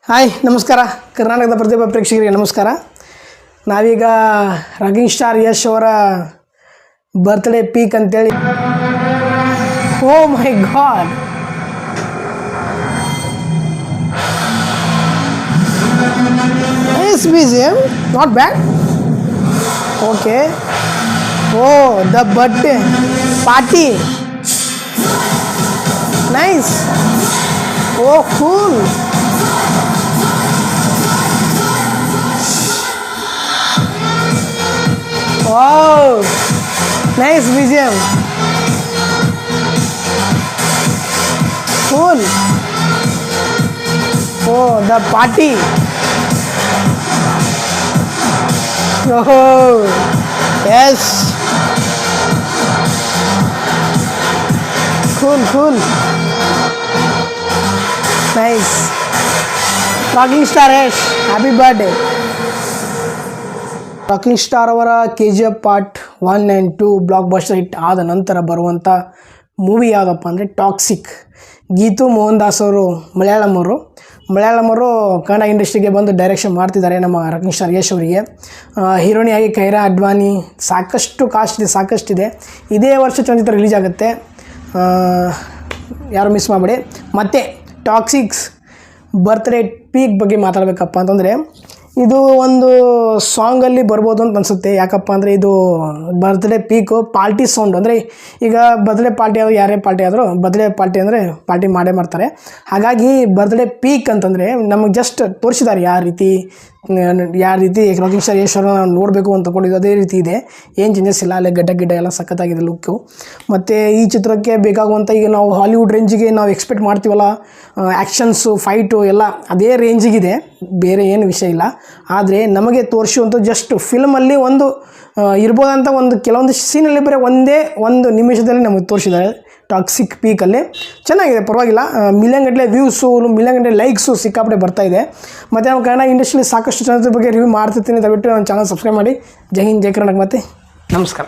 Hi ನಮಸ್ಕಾರ ಕರ್ನಾಟಕದ ಪ್ರತಿಭಾ ಪ್ರೇಕ್ಷಕರಿಗೆ ನಮಸ್ಕಾರ. ನಾವೀಗ ರಾಕಿಂಗ್ ಸ್ಟಾರ್ ಯಶ್ ಅವರ ಬರ್ತ್ಡೇ ಪೀಕ್ ಅಂತೇಳಿ. Oh my god, nice BGM, not bad. Okay, oh the birthday party, nice. Oh cool. Wow, nice BGM. Cool. Oh, the party. Oh, yes. Cool. Nice. Rocking Star Yash, happy birthday. Rocking star ಅವರ KGF part 1 and 2 blockbuster hit ಆದ ನಂತರ ಬರುವಂಥ movie ಯಾವುದಪ್ಪ ಅಂದರೆ toxic. Geetu Mohan Das ಅವರು ಮಲಯಾಳಂ ಅವರು ಕನ್ನಡ ಇಂಡಸ್ಟ್ರಿಗೆ ಬಂದು ಡೈರೆಕ್ಷನ್ ಮಾಡ್ತಿದ್ದಾರೆ ನಮ್ಮ ರಾಕಿಂಗ್ ಸ್ಟಾರ್ ಯಶ್ ಅವರಿಗೆ. ಹೀರೋಣಿಯಾಗಿ ಕೈರಾ ಅಡ್ವಾನಿ, ಸಾಕಷ್ಟಿದೆ. ಇದೇ ವರ್ಷ ಚಲನಚಿತ್ರ ರಿಲೀಸ್ ಆಗುತ್ತೆ, ಯಾರು ಮಿಸ್ ಮಾಡಬೇಡಿ. ಮತ್ತು ಟಾಕ್ಸಿಕ್ಸ್ ಬರ್ತ್ಡೇ ಪೀಕ್ ಬಗ್ಗೆ ಮಾತಾಡಬೇಕಪ್ಪ ಅಂತಂದರೆ ಇದು ಒಂದು ಸಾಂಗಲ್ಲಿ ಬರ್ಬೋದು ಅಂತ ಅನಿಸುತ್ತೆ. ಯಾಕಪ್ಪ ಅಂದರೆ ಇದು ಬರ್ತ್ಡೇ ಪೀಕು ಪಾರ್ಟಿ ಸೌಂಡ್. ಅಂದರೆ ಈಗ ಬರ್ತ್ಡೇ ಪಾರ್ಟಿ ಆದರೂ ಯಾರೇ ಪಾರ್ಟಿ ಆದರೂ ಬರ್ತ್ಡೇ ಪಾರ್ಟಿ ಅಂದರೆ ಪಾರ್ಟಿ ಮಾಡೇ ಮಾಡ್ತಾರೆ. ಹಾಗಾಗಿ ಬರ್ತ್ಡೇ ಪೀಕ್ ಅಂತಂದರೆ ನಮಗೆ ಜಸ್ಟ್ ತೋರಿಸಿದ್ದಾರೆ ಯಾವ ರೀತಿ ರಾಕಿಂಗ್ ಸ್ಟಾರ್ ಯಶ್ ಅವ್ರನ್ನ ನಾವು ನೋಡಬೇಕು ಅಂತ ತಗೊಂಡಿದ್ದು ಅದೇ ರೀತಿ ಇದೆ. ಏನು ಚೇಂಜಸ್ ಇಲ್ಲ. ಅಲ್ಲೇ ಗಡ್ಡ ಎಲ್ಲ ಸಖತ್ತಾಗಿದೆ ಲುಕ್ಕು. ಮತ್ತು ಈ ಚಿತ್ರಕ್ಕೆ ಬೇಕಾಗುವಂಥ ಈಗ ನಾವು ಹಾಲಿವುಡ್ ರೇಂಜಿಗೆ ನಾವು ಎಕ್ಸ್ಪೆಕ್ಟ್ ಮಾಡ್ತೀವಲ್ಲ, ಆ್ಯಕ್ಷನ್ಸು ಫೈಟು ಎಲ್ಲ ಅದೇ ರೇಂಜಿಗಿದೆ, ಬೇರೆ ಏನು ವಿಷಯ ಇಲ್ಲ. ಆದರೆ ನಮಗೆ ತೋರಿಸುವಂಥ ಜಸ್ಟ್ ಫಿಲ್ಮಲ್ಲಿ ಒಂದು ಇರ್ಬೋದಂತ ಕೆಲವೊಂದು ಸೀನಲ್ಲಿ ಬರೀ ಒಂದು ನಿಮಿಷದಲ್ಲಿ ನಮಗೆ ತೋರಿಸಿದ್ದಾರೆ. ಟಾಕ್ಸಿಕ್ ಪೀಕಲ್ಲಿ ಚೆನ್ನಾಗಿದೆ, ಪರವಾಗಿಲ್ಲ. ಮಿಲಿಯನ್ ಗಟ್ಟಲೆ ವ್ಯೂಸು, ಮಿಲಿಯನ್ ಗಟ್ಟಲೆ ಲೈಕ್ಸು ಸಿಕ್ಕಾಪಟ್ಟೆ ಬರ್ತಾಯಿದೆ. ಮತ್ತು ನಾವು ಕನ್ನಡ ಇಂಡಸ್ಟ್ರಿಯಲ್ಲಿ ಸಾಕಷ್ಟು ಚಲನಚಿತ್ರ ಬಗ್ಗೆ ರಿವ್ಯೂ ಮಾಡ್ತಿರ್ತೀನಿ. ದಯವಿಟ್ಟು ನನ್ನ ಚಾನಲ್ ಸಬ್ಸ್ಕ್ರೈಬ್ ಮಾಡಿ. ಜೈ ಹಿಂದ್, ಜೈ ಕರ್ನಾಟಕ, ಮತ್ತು ನಮಸ್ಕಾರ.